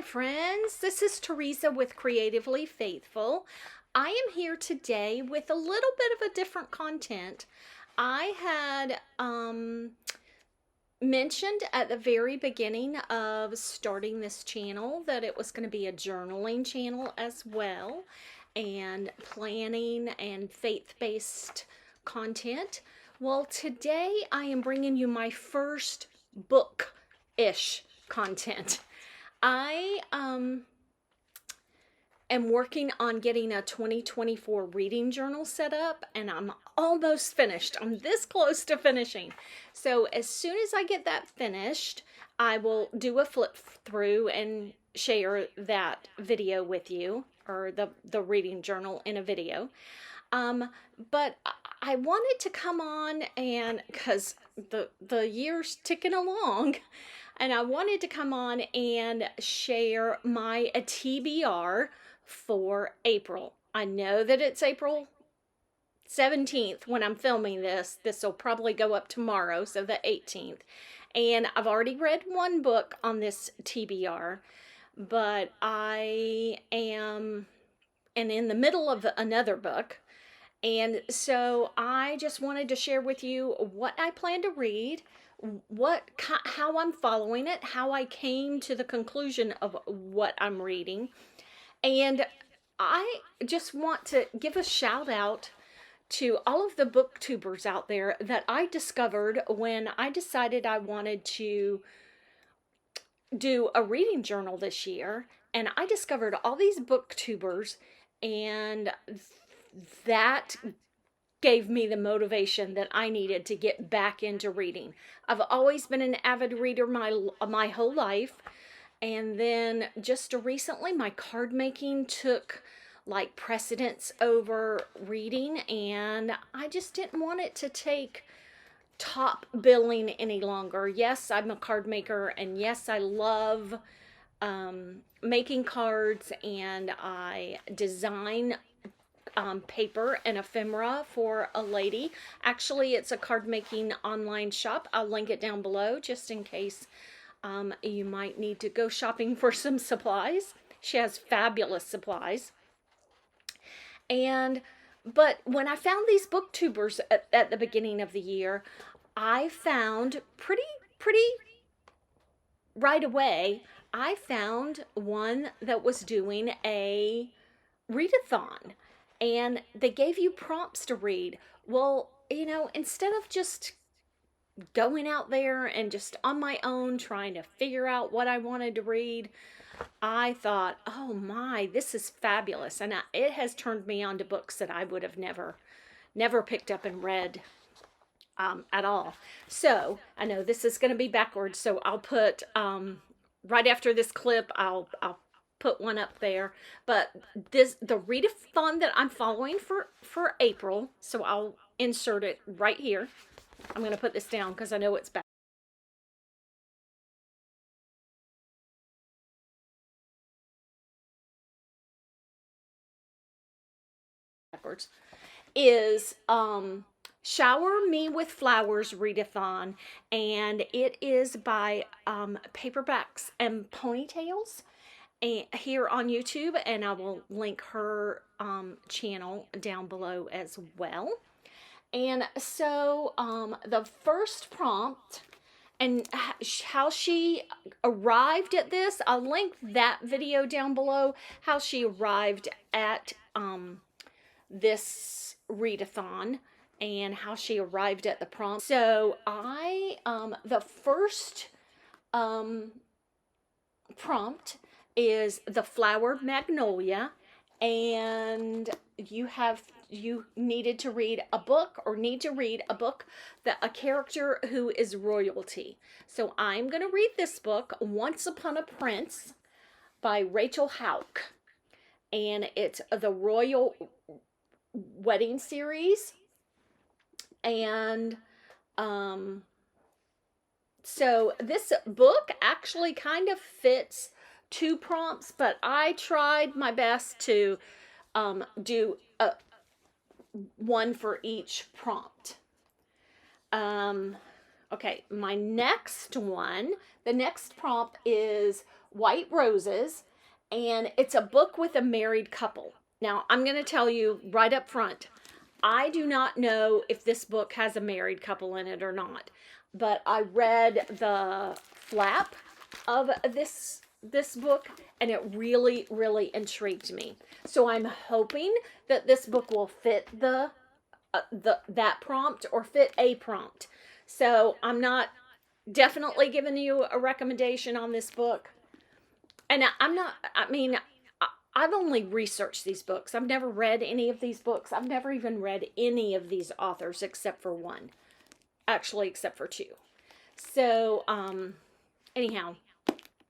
friends. This is Teresa with Creatively Faithful. I am here today with a little bit of a different content. I had mentioned at the very beginning of starting this channel that it was going to be a journaling channel as well, and planning and faith-based content. Well, today I am bringing you my first book-ish content. I am working on getting a 2024 reading journal set up, and I'm almost finished. I'm this close to finishing. So as soon as I get that finished, I will do a flip through and share that video with you, or the reading journal in a video. But I wanted to come on, and because the year's ticking along, and I wanted to come on and share my TBR for April. I know that it's April 17th when I'm filming this. This will probably go up tomorrow, so the 18th. And I've already read one book on this TBR, but I am in the middle of another book. And so I just wanted to share with you what I plan to read, how I'm following it, how I came to the conclusion of what I'm reading. And I just want to give a shout out to all of the booktubers out there that I discovered when I decided I wanted to do a reading journal this year. And I discovered all these booktubers, and that gave me the motivation that I needed to get back into reading. I've always been an avid reader my whole life, and then just recently my card making took like precedence over reading, and I just didn't want it to take top billing any longer. Yes, I'm a card maker, and yes, I love making cards, and I design paper and ephemera for a lady. Actually, it's a card making online shop. I'll link it down below just in case you might need to go shopping for some supplies. She has fabulous supplies. But when I found these booktubers at the beginning of the year, I found pretty right away, I found one that was doing a readathon, and they gave you prompts to read. Well, instead of just going out there and just on my own trying to figure out what I wanted to read, I thought, oh my, this is fabulous. And it has turned me on to books that I would have never picked up and read at all. So I know this is going to be backwards, so I'll put right after this clip, I'll put one up there. But the readathon that I'm following for April, so I'll insert it right here. I'm going to put this down because I know it's backwards, is Shower Me with Flowers Readathon, and it is by Paperbacks and Ponytails here on YouTube, and I will link her channel down below as well. And so the first prompt and how she arrived at this, I'll link that video down below, how she arrived at this readathon and how she arrived at the prompt. So the first prompt is the flower magnolia, and you needed to read a book, or need to read a book that a character who is royalty. So I'm going to read this book, Once Upon a Prince by Rachel Houck, and it's the Royal Wedding series. And so this book actually kind of fits two prompts, but I tried my best to do one for each prompt. Okay, my next one, the next prompt is White Roses, and it's a book with a married couple. Now, I'm going to tell you right up front, I do not know if this book has a married couple in it or not, but I read the flap of this book, and it really intrigued me. So I'm hoping that this book will fit that prompt or fit a prompt. So I'm not definitely giving you a recommendation on this book. And I'm not, I mean, I've only researched these books. I've never read any of these books. I've never even read any of these authors except for one. Actually, except for two. So, anyhow,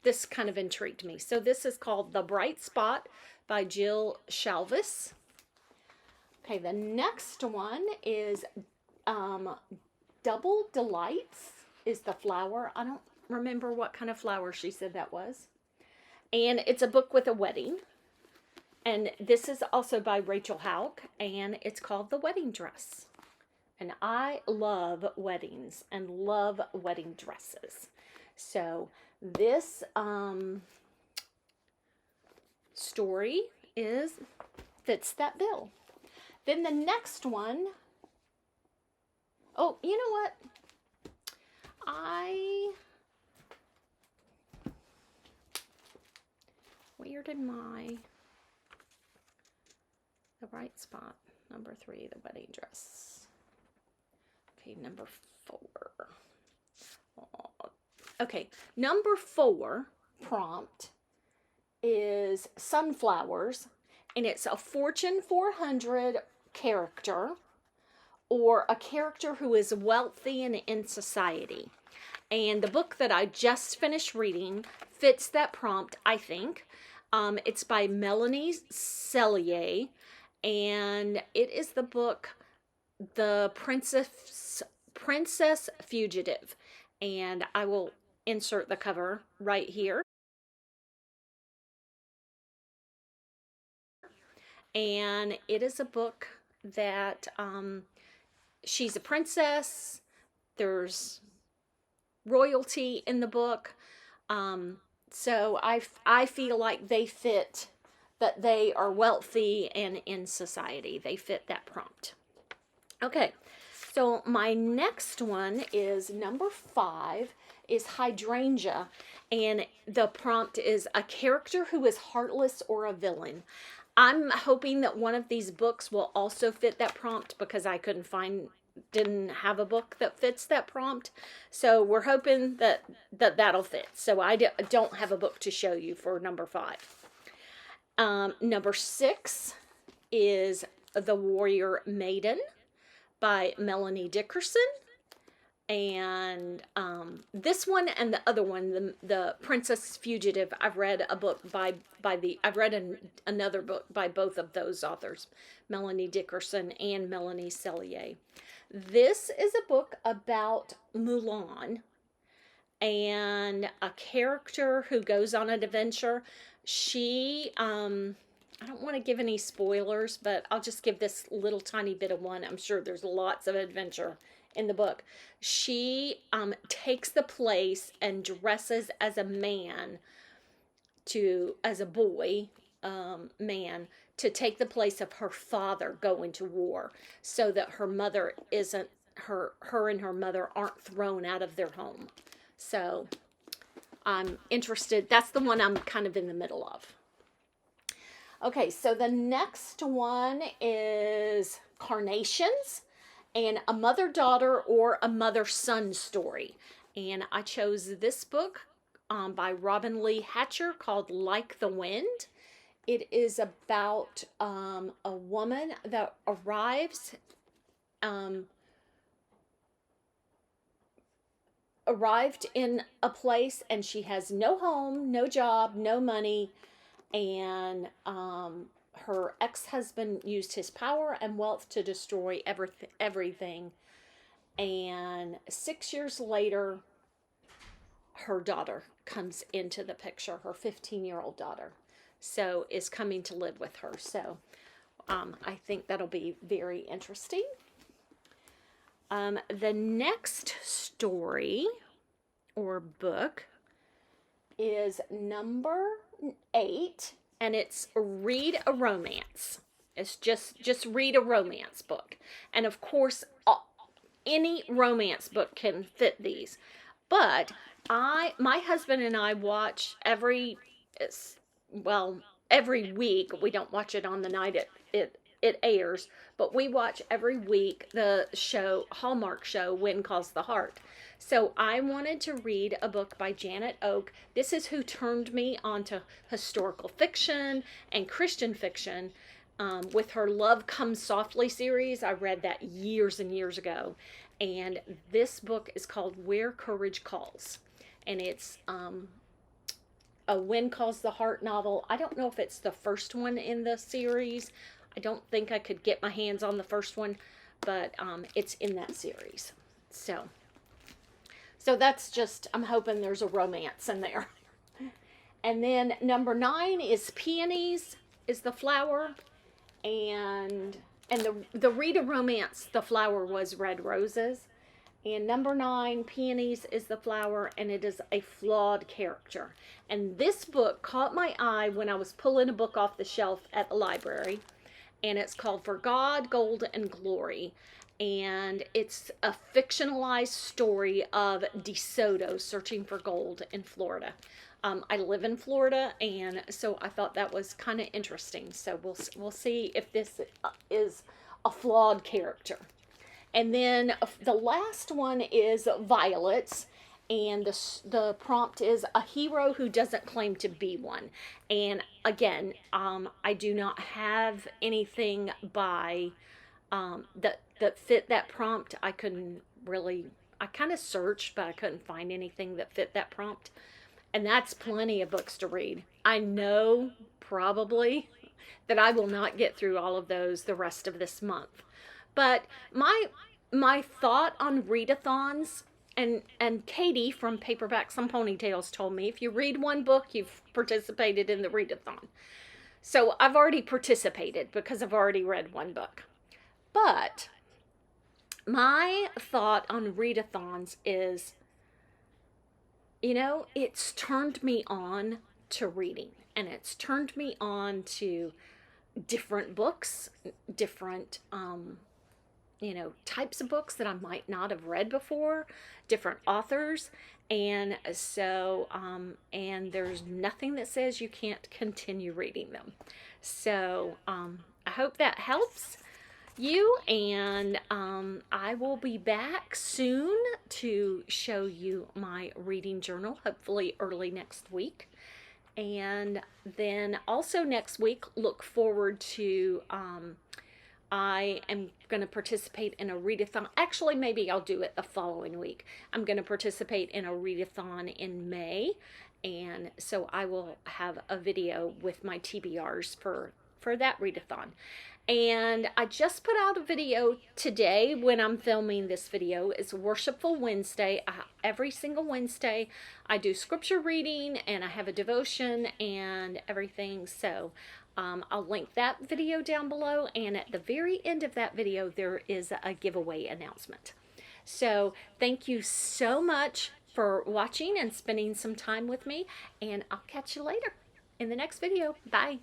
this kind of intrigued me. So this is called The Bright Spot by Jill Shalvis. Okay, the next one is Double Delights is the flower. I don't remember what kind of flower she said that was. And it's a book with a wedding. And this is also by Rachel Houck, and it's called The Wedding Dress. And I love weddings and love wedding dresses. So this story fits that bill. Then the next one, oh, you know what? Where did The Bright Spot, number 3, The Wedding Dress. Okay, number 4. Okay, number 4 prompt is Sunflowers, and it's a Fortune 400 character, or a character who is wealthy and in society. And the book that I just finished reading fits that prompt, I think. It's by Melanie Sellier, and it is the book The Princess Fugitive. And I will insert the cover right here. And it is a book that she's a princess. There's royalty in the book. So I feel like they fit, that they are wealthy and in society. They fit that prompt. Okay, so my next one is number 5, is Hydrangea, and the prompt is a character who is heartless or a villain. I'm hoping that one of these books will also fit that prompt, because I didn't have a book that fits that prompt. So we're hoping that'll fit. So I don't have a book to show you for number 5. Number 6 is The Warrior Maiden by Melanie Dickerson. And this one and the other one, the Princess Fugitive, I've read a book another book by both of those authors, Melanie Dickerson and Melanie Sellier. This is a book about Mulan and a character who goes on an adventure. She, I don't want to give any spoilers, but I'll just give this little tiny bit of one. I'm sure there's lots of adventure in the book. She takes the place and dresses as a man as a boy man, to take the place of her father going to war, so that her mother isn't, her and her mother aren't thrown out of their home. So I'm interested. That's the one I'm kind of in the middle of. Okay, so the next one is Carnations, and a mother-daughter or a mother-son story. And I chose this book by Robin Lee Hatcher, called Like the Wind. It is about a woman that arrived in a place, and she has no home, no job, no money, and her ex-husband used his power and wealth to destroy everything. And 6 years later, her daughter comes into the picture. Her 15-year-old daughter, so, is coming to live with her. So I think that'll be very interesting. The next story or book is number 8, and it's Read a Romance. It's just read a romance book. And of course, any romance book can fit these. But my husband and I watch every week. We don't watch it on the night it airs, but we watch every week the Hallmark show When Calls the Heart. So I wanted to read a book by Janet Oak. This is who turned me onto historical fiction and Christian fiction, with her Love Comes Softly series. I read that years and years ago. And this book is called Where Courage Calls. And it's a When Calls the Heart novel. I don't know if it's the first one in the series. I don't think I could get my hands on the first one, but it's in that series. So that's just, I'm hoping there's a romance in there. And then number 9 is Peonies is the flower. And the Read a Romance, the flower was Red Roses. And number 9, Peonies is the flower, and it is a flawed character. And this book caught my eye when I was pulling a book off the shelf at the library. And it's called For God, Gold, and Glory. And it's a fictionalized story of DeSoto searching for gold in Florida. I live in Florida, and so I thought that was kind of interesting. So we'll see if this is a flawed character. And then the last one is Violets, and the prompt is a hero who doesn't claim to be one. And again, I do not have anything by that fit that prompt. I kind of searched, but I couldn't find anything that fit that prompt. And that's plenty of books to read. I know probably that I will not get through all of those the rest of this month. But my thought on readathons, and Katie from Paperbacks and Ponytails told me, if you read one book, you've participated in the readathon. So I've already participated because I've already read one book. But my thought on readathons is, it's turned me on to reading, and it's turned me on to different books, different, types of books that I might not have read before, different authors. And so, and there's nothing that says you can't continue reading them. So, I hope that helps you, and I will be back soon to show you my reading journal, hopefully early next week. And then also next week, look forward to I am going to participate in a readathon. Actually, maybe I'll do it the following week. I'm going to participate in a readathon in May, and so I will have a video with my TBRs for that readathon. And I just put out a video today when I'm filming this video. It's Worshipful Wednesday. Every single Wednesday I do scripture reading, and I have a devotion and everything. So I'll link that video down below, and at the very end of that video there is a giveaway announcement. So thank you so much for watching and spending some time with me, and I'll catch you later in the next video. Bye.